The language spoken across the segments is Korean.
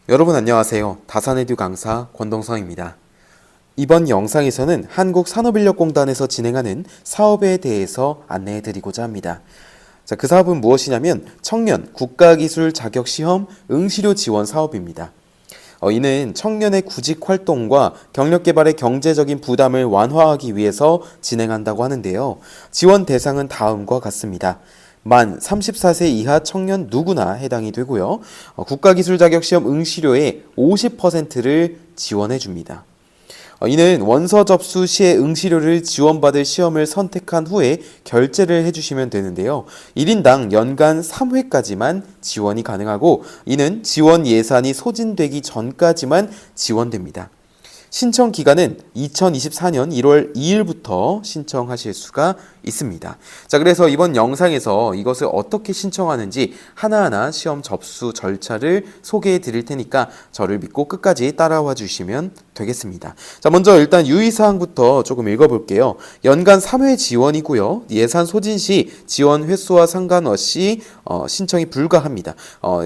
여러분 안녕하세요. 다산에듀 강사 권동성입니다. 이번 영상에서는 한국산업인력공단에서 진행하는 사업에 대해서 안내해드리고자 합니다. 그 사업은 무엇이냐면 청년 국가기술 자격시험 응시료 지원 사업입니다. 이는 청년의 구직 활동과 경력 개발의 경제적인 부담을 완화하기 위해서 진행한다고 하는데요. 지원 대상은 다음과 같습니다. 만 34세 이하 청년 누구나 해당이 되고요. 국가기술자격시험 응시료의 50%를 지원해 줍니다. 이는 원서 접수 시에 응시료를 지원받을 시험을 선택한 후에 결제를 해주시면 되는데요. 1인당 연간 3회까지만 지원이 가능하고 이는 지원 예산이 소진되기 전까지만 지원됩니다. 신청 기간은 2024년 1월 2일부터 신청하실 수가 있습니다. 자, 그래서 이번 영상에서 이것을 어떻게 신청하는지 하나하나 시험 접수 절차를 소개해 드릴 테니까 저를 믿고 끝까지 따라와 주시면 되겠습니다. 자, 먼저 일단 유의사항부터 조금 읽어볼게요. 연간 3회 지원이고요. 예산 소진 시 지원 횟수와 상관없이 신청이 불가합니다.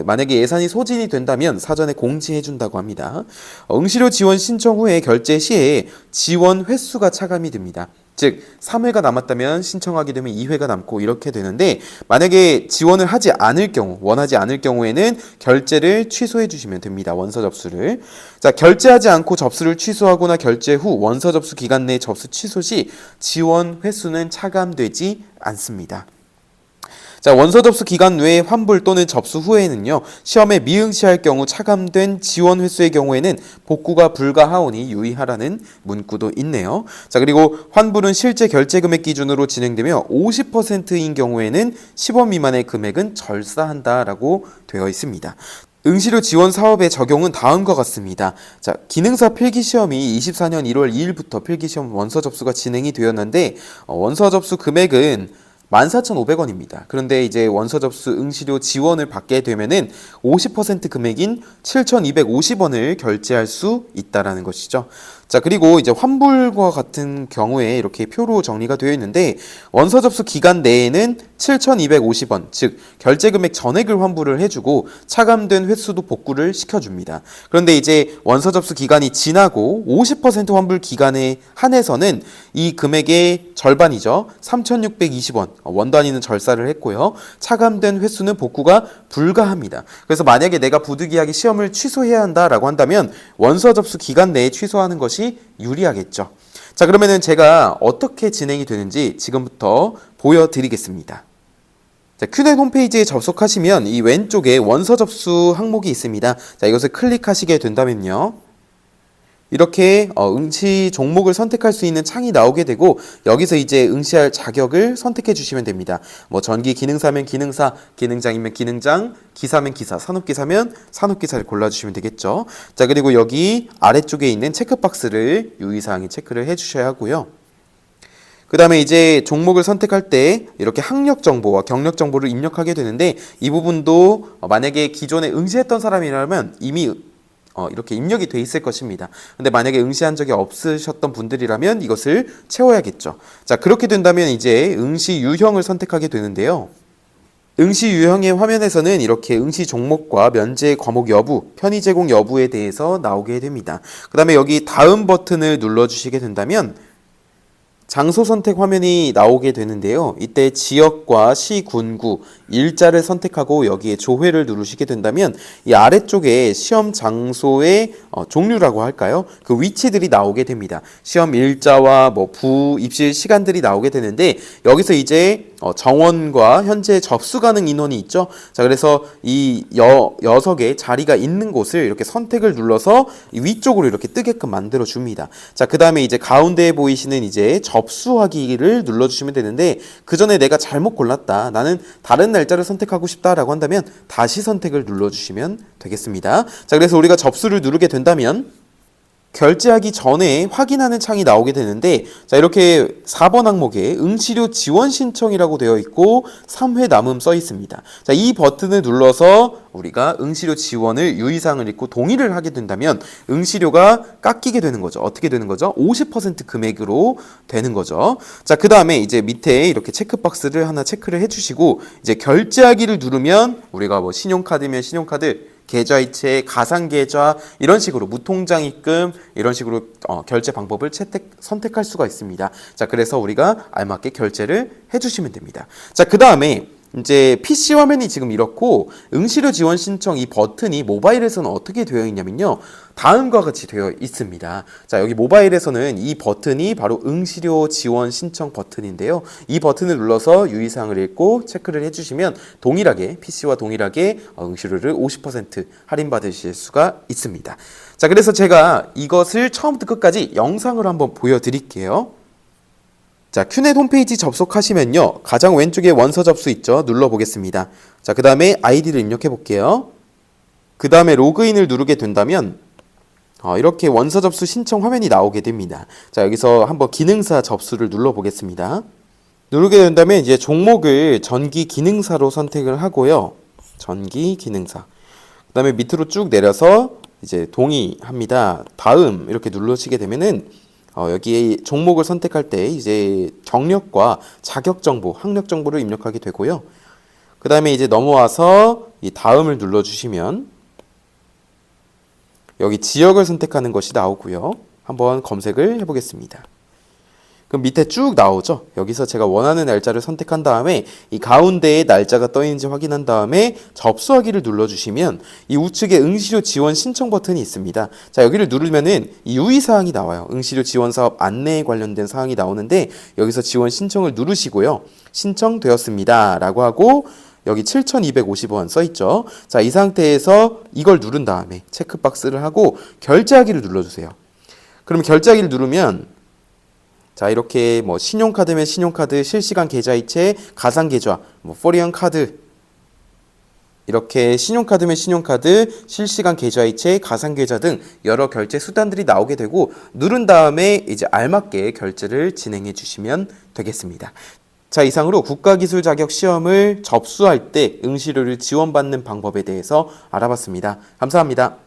만약에 예산이 소진이 된다면 사전에 공지해 준다고 합니다. 응시료 지원 신청 후에 결제 시에 지원 횟수가 차감이 됩니다. 즉 3회가 남았다면 신청하게 되면 2회가 남고 이렇게 되는데 만약에 지원을 하지 않을 경우 원하지 않을 경우에는 결제를 취소해 주시면 됩니다. 원서 접수를. 자, 결제하지 않고 접수를 취소하거나 결제 후 원서 접수 기간 내 접수 취소 시 지원 횟수는 차감되지 않습니다. 자, 원서 접수 기간 외에 환불 또는 접수 후에는요, 시험에 미응시할 경우 차감된 지원 횟수의 경우에는 복구가 불가하오니 유의하라는 문구도 있네요. 자, 그리고 환불은 실제 결제 금액 기준으로 진행되며 50%인 경우에는 10원 미만의 금액은 절사한다라고 되어 있습니다. 응시료 지원 사업의 적용은 다음과 같습니다. 자, 기능사 필기시험이 24년 1월 2일부터 필기시험 원서 접수가 진행이 되었는데 원서 접수 금액은 14,500원입니다. 그런데 이제 원서 접수 응시료 지원을 받게 되면은 50% 금액인 7,250원을 결제할 수 있다라는 것이죠. 자, 그리고 이제 환불과 같은 경우에 이렇게 표로 정리가 되어 있는데 원서 접수 기간 내에는 7,250원, 즉 결제 금액 전액을 환불을 해주고 차감된 횟수도 복구를 시켜줍니다. 그런데 이제 원서 접수 기간이 지나고 50% 환불 기간에 한해서는 이 금액의 절반이죠. 3,620원 원 단위는 절사를 했고요. 차감된 횟수는 복구가 불가합니다. 그래서 만약에 내가 부득이하게 시험을 취소해야 한다라고 한다면 원서 접수 기간 내에 취소하는 것이 유리하겠죠. 자, 그러면은 제가 어떻게 진행이 되는지 지금부터 보여드리겠습니다. 자, 큐넷 홈페이지에 접속하시면 이 왼쪽에 원서 접수 항목이 있습니다. 자, 이것을 클릭하시게 된다면요. 이렇게 응시 종목을 선택할 수 있는 창이 나오게 되고 여기서 이제 응시할 자격을 선택해 주시면 됩니다. 뭐 전기 기능사면 기능사, 기능장이면 기능장, 기사면 기사, 산업기사면 산업기사를 골라주시면 되겠죠. 자, 그리고 여기 아래쪽에 있는 체크박스를 유의사항에 체크를 해주셔야 하고요. 그 다음에 이제 종목을 선택할 때 이렇게 학력 정보와 경력 정보를 입력하게 되는데 이 부분도 만약에 기존에 응시했던 사람이라면 이미 이렇게 입력이 돼 있을 것입니다. 근데 만약에 응시한 적이 없으셨던 분들이라면 이것을 채워야겠죠. 자, 그렇게 된다면 이제 응시 유형을 선택하게 되는데요. 응시 유형의 화면에서는 이렇게 응시 종목과 면제 과목 여부, 편의 제공 여부에 대해서 나오게 됩니다. 그 다음에 여기 다음 버튼을 눌러주시게 된다면 장소 선택 화면이 나오게 되는데요. 이때 지역과 시, 군구, 일자를 선택하고 여기에 조회를 누르시게 된다면 이 아래쪽에 시험 장소의 종류라고 할까요? 그 위치들이 나오게 됩니다. 시험 일자와 입실 시간들이 나오게 되는데 여기서 이제 정원과 현재 접수 가능 인원이 있죠. 자, 그래서 이 녀석의 자리가 있는 곳을 이렇게 선택을 눌러서 위쪽으로 이렇게 뜨게끔 만들어 줍니다. 자, 그 다음에 이제 가운데에 보이시는 이제 접수하기를 눌러주시면 되는데 그 전에 내가 잘못 골랐다, 나는 다른 날짜를 선택하고 싶다라고 한다면 다시 선택을 눌러주시면 되겠습니다. 자, 그래서 우리가 접수를 누르게 된다면 결제하기 전에 확인하는 창이 나오게 되는데 자, 이렇게 4번 항목에 응시료 지원 신청이라고 되어 있고 3회 남음 써 있습니다. 자, 이 버튼을 눌러서 우리가 응시료 지원을 유의사항을 읽고 동의를 하게 된다면 응시료가 깎이게 되는 거죠. 어떻게 되는 거죠? 50% 금액으로 되는 거죠. 자, 그 다음에 이제 밑에 이렇게 체크박스를 하나 체크를 해주시고 이제 결제하기를 누르면 우리가 신용카드면 신용카드, 계좌이체, 가상계좌 이런 식으로 무통장 입금 이런 식으로 결제 방법을 선택할 수가 있습니다. 자, 그래서 우리가 알맞게 결제를 해주시면 됩니다. 자, 그 다음에 이제 PC 화면이 지금 이렇고 응시료 지원 신청 이 버튼이 모바일에서는 어떻게 되어 있냐면요. 다음과 같이 되어 있습니다. 자, 여기 모바일에서는 이 버튼이 바로 응시료 지원 신청 버튼인데요. 이 버튼을 눌러서 유의사항을 읽고 체크를 해주시면 동일하게 PC와 동일하게 응시료를 50% 할인받으실 수가 있습니다. 자, 그래서 제가 이것을 처음부터 끝까지 영상으로 한번 보여드릴게요. 자, 큐넷 홈페이지 접속하시면요. 가장 왼쪽에 원서 접수 있죠? 눌러보겠습니다. 자, 그 다음에 아이디를 입력해 볼게요. 그 다음에 로그인을 누르게 된다면 이렇게 원서 접수 신청 화면이 나오게 됩니다. 자, 여기서 한번 기능사 접수를 눌러보겠습니다. 누르게 된다면 이제 종목을 전기 기능사로 선택을 하고요. 전기 기능사. 그 다음에 밑으로 쭉 내려서 이제 동의합니다. 다음 이렇게 누르시게 되면은 여기에 종목을 선택할 때 이제 경력과 자격 정보, 학력 정보를 입력하게 되고요. 그 다음에 이제 넘어와서 이 다음을 눌러주시면 여기 지역을 선택하는 것이 나오고요. 한번 검색을 해보겠습니다. 그럼 밑에 쭉 나오죠. 여기서 제가 원하는 날짜를 선택한 다음에 이 가운데에 날짜가 떠 있는지 확인한 다음에 접수하기를 눌러주시면 이 우측에 응시료 지원 신청 버튼이 있습니다. 자, 여기를 누르면은 이 유의사항이 나와요. 응시료 지원 사업 안내에 관련된 사항이 나오는데 여기서 지원 신청을 누르시고요. 신청되었습니다 라고 하고 여기 7,250원 써있죠. 자, 이 상태에서 이걸 누른 다음에 체크박스를 하고 결제하기를 눌러주세요. 그럼 결제하기를 누르면 자, 이렇게 뭐 신용카드면 신용카드, 실시간 계좌이체, 가상계좌, 뭐 포리언 카드 이렇게 신용카드면 신용카드, 실시간 계좌이체, 가상계좌 등 여러 결제 수단들이 나오게 되고 누른 다음에 이제 알맞게 결제를 진행해 주시면 되겠습니다. 자, 이상으로 국가기술 자격 시험을 접수할 때 응시료를 지원받는 방법에 대해서 알아봤습니다. 감사합니다.